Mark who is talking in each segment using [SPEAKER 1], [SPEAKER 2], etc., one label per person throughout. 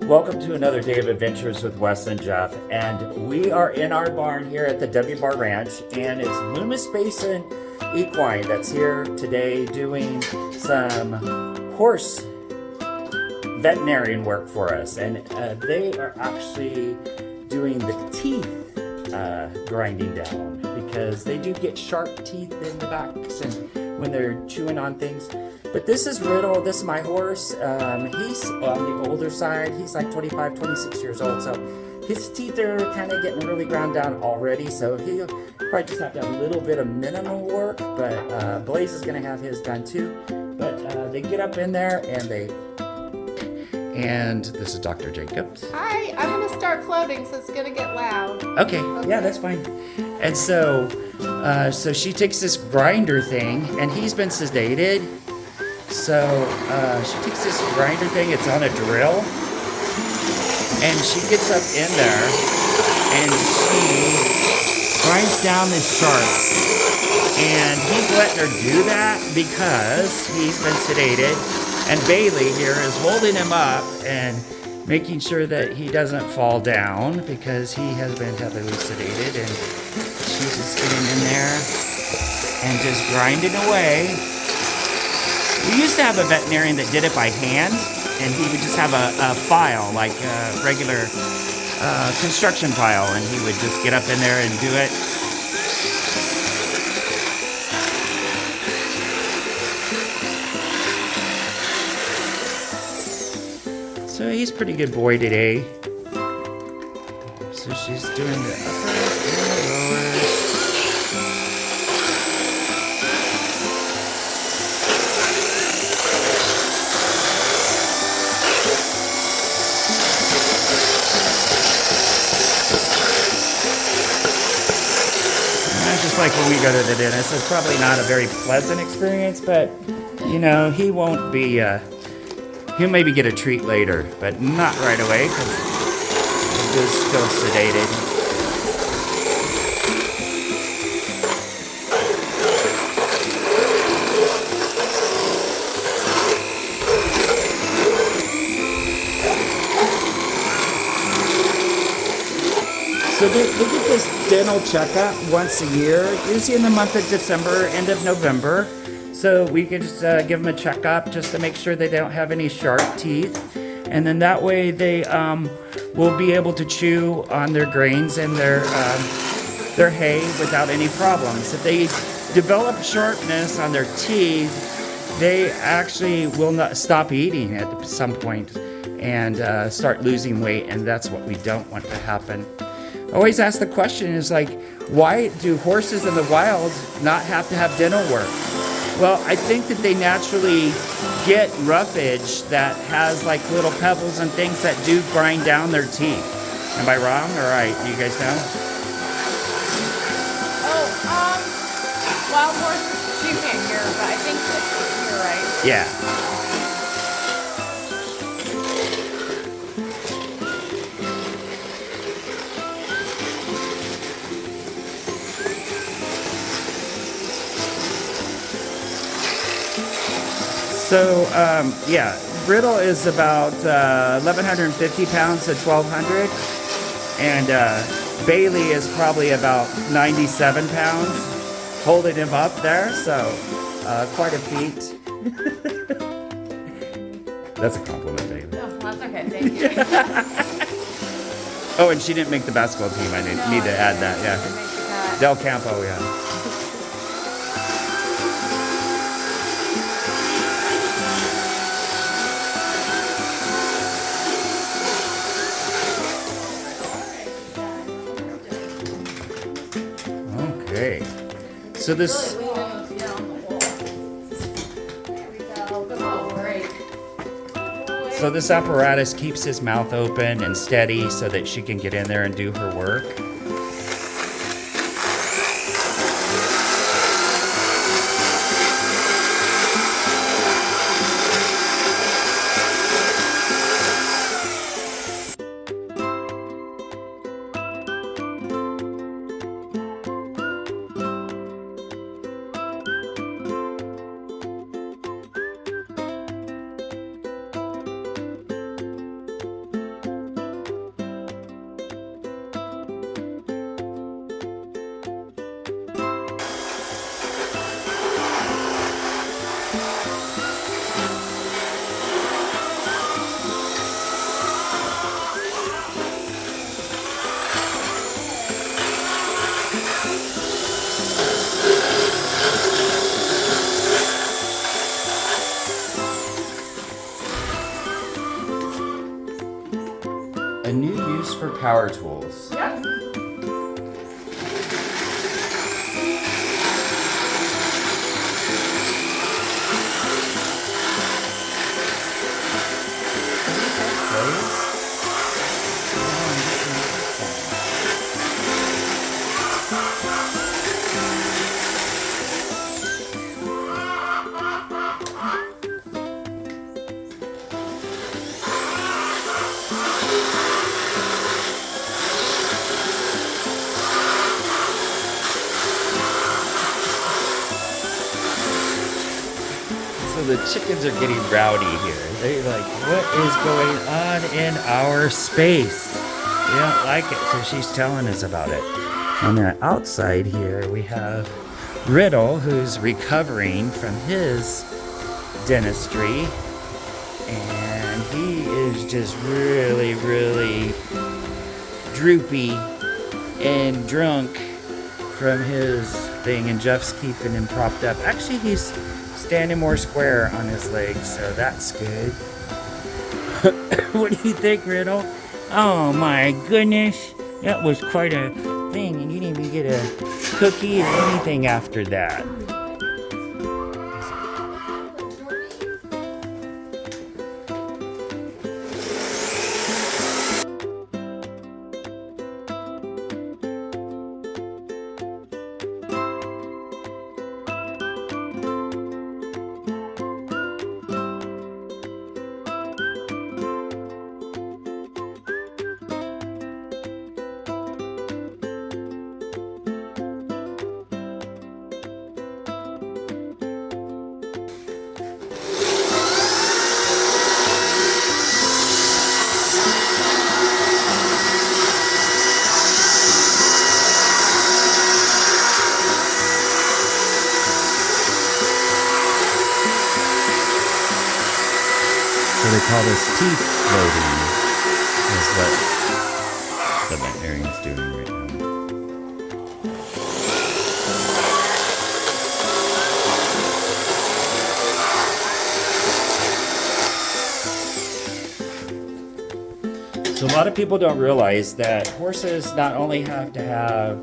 [SPEAKER 1] Welcome to another day of adventures with Wes and Jeff, and we are in our barn here at the W Bar Ranch, and it's Loomis Basin Equine that's here today doing some horse veterinarian work for us, and they are actually doing the teeth grinding down because they do get sharp teeth in the backs and when they're chewing on things. But this is Riddle. This is my horse. He's on the older side. He's like 25, 26 years old. So his teeth are kind of getting really ground down already. So he'll probably just have to have a little bit of minimal work. But Blaze is going to have his done too. But they get up in there and this is Dr. Jacobs.
[SPEAKER 2] Hi, I'm going to start floating, so it's going to get loud.
[SPEAKER 1] Okay, yeah, that's fine. And so she takes this grinder thing, and he's been sedated. So she takes this grinder thing, it's on a drill, and she gets up in there, and she grinds down the sharps. And he's letting her do that because he's been sedated. And Bailey here is holding him up and making sure that he doesn't fall down because he has been heavily sedated. And she's just getting in there and just grinding away. We used to have a veterinarian that did it by hand, and he would just have a file, like a regular construction file, and he would just get up in there and do it. So he's a pretty good boy today. So she's doing the upper and the lower. Just like when we go to the dentist, it's probably not a very pleasant experience, but you know, he won't be, he'll maybe get a treat later, but not right away because he's still sedated. So they get this dental checkup once a year, usually in the month of December, end of November. So we can just give them a checkup just to make sure they don't have any sharp teeth. And then that way they will be able to chew on their grains and their hay without any problems. If they develop sharpness on their teeth, they actually will not stop eating at some point and start losing weight, and that's what we don't want to happen. I always ask the question is like, why do horses in the wild not have to have dental work? Well, I think that they naturally get roughage that has like little pebbles and things that do grind down their teeth. Am I wrong or right? You guys know?
[SPEAKER 2] Wild horses, you can't hear, but I think that you're right.
[SPEAKER 1] Yeah. So, yeah, Riddle is about 1,150 pounds to 1,200, and Bailey is probably about 97 pounds, holding him up there, so quite a feat. That's a compliment, Bailey.
[SPEAKER 2] No, that's okay, thank you.
[SPEAKER 1] Oh, and she didn't make the basketball team. I need to add that, yeah. Del Campo, yeah. Okay, so this. So this apparatus keeps his mouth open and steady so that she can get in there and do her work. power tools.
[SPEAKER 2] Yep.
[SPEAKER 1] So the chickens are getting rowdy here. They're like, what is going on in our space? They don't like it, so she's telling us about it. On the outside here, we have Riddle, who's recovering from his dentistry. And he is just really, really droopy and drunk from his thing. And Jeff's keeping him propped up. Actually, he's standing more square on his legs, so that's good. What do you think, Riddle? Oh my goodness, that was quite a thing, and you didn't even get a cookie or anything after that. So they call this teeth floating, is what the veterinarian's doing right now. So a lot of people don't realize that horses not only have to have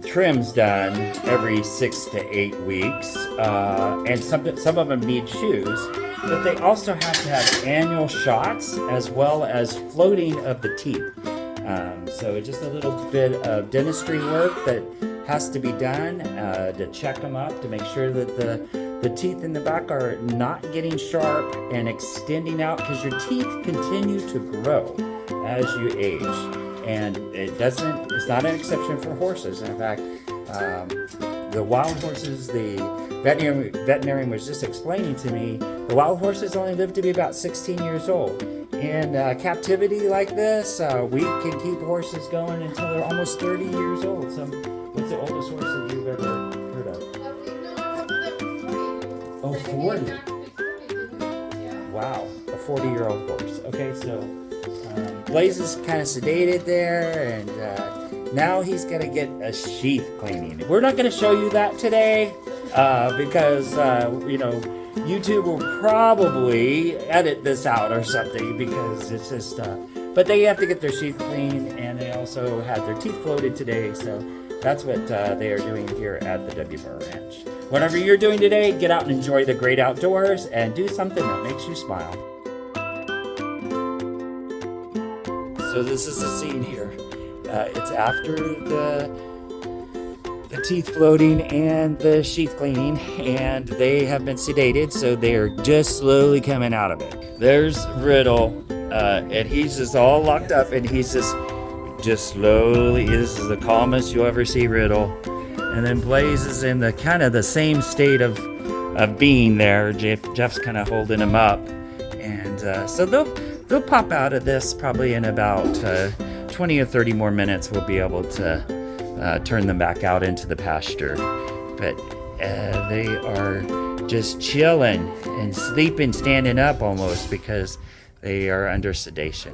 [SPEAKER 1] trims done every 6 to 8 weeks, and some of them need shoes, but they also have to have annual shots as well as floating of the teeth. So just a little bit of dentistry work that has to be done to check them up, to make sure that the teeth in the back are not getting sharp and extending out, because your teeth continue to grow as you age. And it's not an exception for horses. In fact, the wild horses, the veterinarian was just explaining to me, the wild horses only live to be about 16 years old. In captivity like this, we can keep horses going until they're almost 30 years old. So what's the oldest horse that you've ever heard of? Oh, 40. Wow, a 40-year-old horse. Okay, so Blaze is kind of sedated there, and now he's going to get a sheath cleaning. We're not going to show you that today because, YouTube will probably edit this out or something, because it's just, but they have to get their sheath cleaned, and they also had their teeth floated today, so that's what they are doing here at the W Bar Ranch. Whatever you're doing today, get out and enjoy the great outdoors and do something that makes you smile. So this is the scene here. It's after the teeth floating and the sheath cleaning, and they have been sedated, so they are just slowly coming out of it. There's Riddle, and he's just all locked up, and he's just slowly, this is the calmest you'll ever see Riddle. And then Blaze is in the kind of the same state of being there. Jeff's kind of holding him up, and so they'll pop out of this probably in about 20 or 30 more minutes. We'll be able to turn them back out into the pasture. But they are just chilling and sleeping, standing up almost, because they are under sedation.